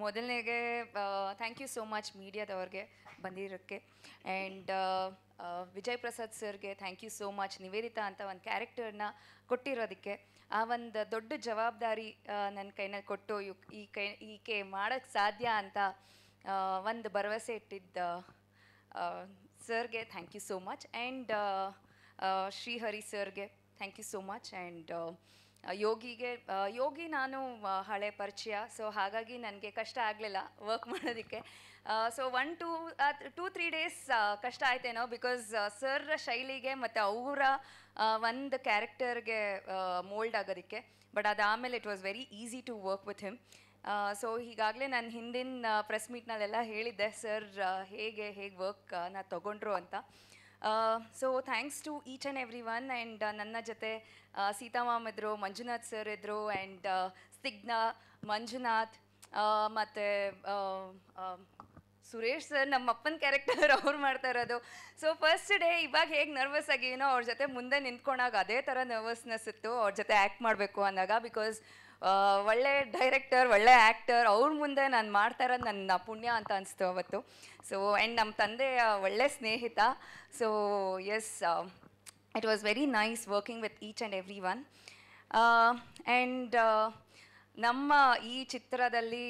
ಮೊದಲನೇಗೆ thank you so much ಮೀಡಿಯಾದವ್ರಿಗೆ ಬಂದಿರೋಕ್ಕೆ. And Vijay Prasad ಸರ್ಗೆ thank you so much, Niveditha ಅಂತ ಒಂದು ಕ್ಯಾರೆಕ್ಟರ್ನ ಕೊಟ್ಟಿರೋದಕ್ಕೆ. ಆ ಒಂದು ದೊಡ್ಡ ಜವಾಬ್ದಾರಿ ನನ್ನ ಕೈನಲ್ಲಿ ಕೊಟ್ಟು ಈಕೆ ಮಾಡೋಕ್ಕೆ ಸಾಧ್ಯ ಅಂತ ಒಂದು ಭರವಸೆ ಇಟ್ಟಿದ್ದ ಸರ್ಗೆ thank you so much. And Srihari ಸರ್ಗೆ thank you so much. And Yogi ನಾನು ಹಳೆ ಪರಿಚಯ, ಸೊ ಹಾಗಾಗಿ ನನಗೆ ಕಷ್ಟ ಆಗಲಿಲ್ಲ ವರ್ಕ್ ಮಾಡೋದಕ್ಕೆ. ಸೊ 2-3 ಡೇಸ್ ಕಷ್ಟ ಆಯ್ತೇನೋ, ಬಿಕಾಸ್ ಸರ್ ಶೈಲಿಗೆ ಮತ್ತು ಅವರ ಒಂದು ಕ್ಯಾರೆಕ್ಟರ್ಗೆ ಮೋಲ್ಡ್ ಆಗೋದಕ್ಕೆ. ಬಟ್ ಅದಾದಮೇಲೆ it was very easy to work with him. So ಈಗಾಗಲೇ ನಾನು ಹಿಂದಿನ ಪ್ರೆಸ್ ಮೀಟ್ನಲ್ಲೆಲ್ಲ ಹೇಳಿದ್ದೆ ಸರ್ ಹೇಗೆ ವರ್ಕ್ ನಾ ತೊಗೊಂಡ್ರು ಅಂತ. So thanks to each and every one. And ನನ್ನ ಜೊತೆ ಸೀತಾ ಮ್ಯಾಮ್ ಇದ್ದರು, ಮಂಜುನಾಥ್ ಸರ್ ಇದ್ದರು, ಆ್ಯಂಡ್ ಸ್ನಿಗ್ಧಾ, ಮಂಜುನಾಥ್ ಮತ್ತು ಸುರೇಶ್ ಸರ್, ನಮ್ಮ ಅಪ್ಪನ ಕ್ಯಾರೆಕ್ಟರ್ ಅವ್ರು ಮಾಡ್ತಾ ಇರೋದು. ಸೊ ಫಸ್ಟ್ ಡೇ ಇವಾಗ ಹೇಗೆ ನರ್ವಸ್ ಆಗಿನೋ ಅವ್ರ ಜೊತೆ ಮುಂದೆ ನಿಂತ್ಕೊಂಡಾಗ ಅದೇ ಥರ ನರ್ವಸ್ನೆಸ್ ಇತ್ತು ಅವ್ರ ಜೊತೆ ಆ್ಯಕ್ಟ್ ಮಾಡಬೇಕು ಅಂದಾಗ. ಬಿಕಾಸ್ ಒಳ್ಳೆ ಡೈರೆಕ್ಟರ್, ಒಳ್ಳೆ ಆ್ಯಕ್ಟರ್, ಅವ್ರ ಮುಂದೆ ನಾನು ಮಾಡ್ತಾ ಇರೋದು ನನ್ನ ಪುಣ್ಯ ಅಂತ ಅನಿಸ್ತು ಅವತ್ತು. ಸೊ ಆ್ಯಂಡ್ ನಮ್ಮ ತಂದೆಯ ಒಳ್ಳೆ ಸ್ನೇಹಿತ. So yes, it was very nice working with each and every one. And ನಮ್ಮ ಈ ಚಿತ್ರದಲ್ಲಿ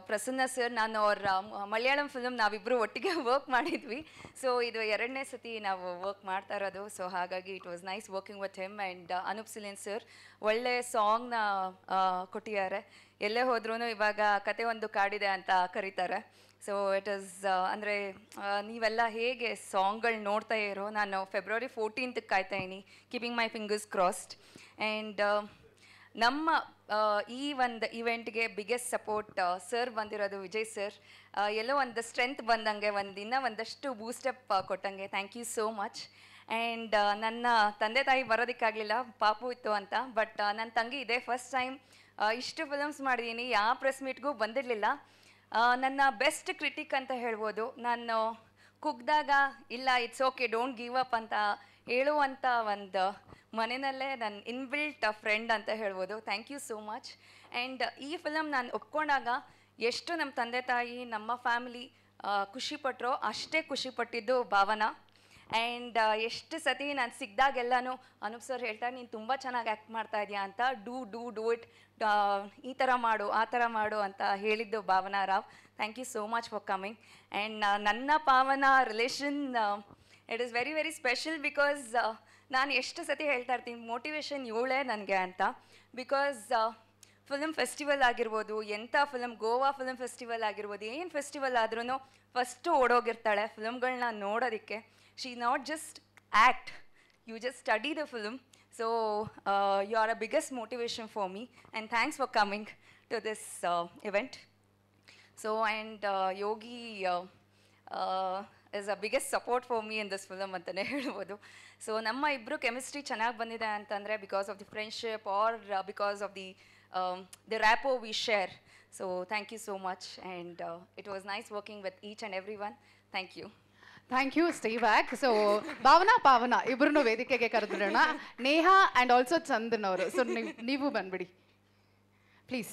ಪ್ರಸನ್ನ ಸರ್, ನಾನು ಅವ್ರ ಮಲಯಾಳಂ ಫಿಲ್ಮ್ ನಾವಿಬ್ಬರು ಒಟ್ಟಿಗೆ ವರ್ಕ್ ಮಾಡಿದ್ವಿ. ಸೊ ಇದು 2ನೇ ಸತಿ ನಾವು ವರ್ಕ್ ಮಾಡ್ತಾ ಇರೋದು. ಸೊ ಹಾಗಾಗಿ it was nice working with him. And Anoop Silin sir ಒಳ್ಳೆ ಸಾಂಗ್ನ ಕೊಟ್ಟಿದ್ದಾರೆ. ಎಲ್ಲೇ ಹೋದ್ರೂ ಇವಾಗ ಕತೆ ಒಂದು ಕಾಡಿದೆ ಅಂತ ಕರೀತಾರೆ. ಸೊ ಇಟ್ ಈಸ್ ಅಂದರೆ ನೀವೆಲ್ಲ ಹೇಗೆ ಸಾಂಗ್ಗಳು ನೋಡ್ತಾ ಇರೋ, ನಾನು ಫೆಬ್ರವರಿ 14th ಕಾಯ್ತಾ ಇದ್ದೀನಿ, keeping my fingers crossed. And ನಮ್ಮ ಈ ಒಂದು ಇವೆಂಟ್ಗೆ ಬಿಗ್ಗೆಸ್ಟ್ ಸಪೋರ್ಟ್ ಸರ್ ಬಂದಿರೋದು ವಿಜಯ್ ಸರ್. ಎಲ್ಲೋ ಒಂದು ಸ್ಟ್ರೆಂತ್ ಬಂದಂಗೆ, ಇನ್ನೂ ಒಂದಷ್ಟು ಬೂಸ್ಟಪ್ ಕೊಟ್ಟಂಗೆ. Thank you so much. And ನನ್ನ ತಂದೆ ತಾಯಿ ಬರೋದಕ್ಕಾಗಲಿಲ್ಲ, ಪಾಪು ಇತ್ತು ಅಂತ. ಬಟ್ ನನ್ನ ತಂಗಿ ಇದೇ ಫಸ್ಟ್ ಟೈಮ್ ಇಷ್ಟು ಫಿಲಮ್ಸ್ ಮಾಡಿದ್ದೀನಿ, ಯಾವ ಪ್ರೆಸ್ ಮೀಟ್ಗೂ ಬಂದಿರಲಿಲ್ಲ. ನನ್ನ ಬೆಸ್ಟ್ ಕ್ರಿಟಿಕ್ ಅಂತ ಹೇಳ್ಬೋದು. ನಾನು ಕುಗ್ದಾಗ ಇಲ್ಲ it's okay don't give up ಅಂತ ಹೇಳುವಂಥ ಒಂದು ಮನೆಯಲ್ಲೇ ನನ್ನ ಇನ್ಬಿಲ್ಟ್ ಫ್ರೆಂಡ್ ಅಂತ ಹೇಳ್ಬೋದು. Thank you so much. And ಈ ಫಿಲಮ್ ನಾನು ಒಪ್ಕೊಂಡಾಗ ಎಷ್ಟು ನಮ್ಮ ತಂದೆ ತಾಯಿ, ನಮ್ಮ ಫ್ಯಾಮಿಲಿ ಖುಷಿಪಟ್ಟರೋ ಅಷ್ಟೇ ಖುಷಿಪಟ್ಟಿದ್ದು ಭಾವನಾ. ಆ್ಯಂಡ್ ಎಷ್ಟು ಸತಿ ನಾನು ಸಿಕ್ಕಿದಾಗೆಲ್ಲನೂ ಅನೂಪ್ ಸರ್ ಹೇಳ್ತಾರೆ, ನೀನು ತುಂಬ ಚೆನ್ನಾಗಿ ಆ್ಯಕ್ಟ್ ಮಾಡ್ತಾ ಇದೆಯಾ ಅಂತ, ಡೂ ಇಟ್, ಈ ಥರ ಮಾಡು ಆ ಥರ ಮಾಡು ಅಂತ ಹೇಳಿದ್ದು Bhavana Rao. Thank you so much for coming. And ನನ್ನ Bhavana relation it is very very special. Because ನಾನು ಎಷ್ಟು ಸತಿ ಹೇಳ್ತಾ ಇರ್ತೀನಿ, ಮೋಟಿವೇಶನ್ ಇವಳೇ ನನಗೆ ಅಂತ. ಬಿಕಾಸ್ ಫಿಲ್ಮ್ ಫೆಸ್ಟಿವಲ್ ಆಗಿರ್ಬೋದು, ಎಂಥ ಫಿಲಮ್, ಗೋವಾ ಫಿಲ್ಮ್ ಫೆಸ್ಟಿವಲ್ ಆಗಿರ್ಬೋದು, ಏನು ಫೆಸ್ಟಿವಲ್ ಆದ್ರೂ ಫಸ್ಟು ಓಡೋಗಿರ್ತಾಳೆ ಫಿಲಮ್ಗಳನ್ನ ನೋಡೋದಕ್ಕೆ. She not just act, you just study the film. So you are a biggest motivation for me, and thanks for coming to this event. So and Yogi is a biggest support for me in this film ಅಂತಲೇ ಹೇಳ್ಬೋದು. So ನಮ್ಮ ಇಬ್ಬರು chemistry ಚೆನ್ನಾಗಿ ಬಂದಿದೆ ಅಂತಂದರೆ because of the friendship or because of the rapport we share. So thank you so much. And it was nice working with each and every one. Thank you. Thank you, stay back. So Pavana ಇಬ್ಬರನ್ನು ವೇದಿಕೆಗೆ ಕರೆದಿರೋಣ. Neha and also Chandan ಅವರು. ಸೊ ನೀವು ಬಂದ್ಬಿಡಿ please.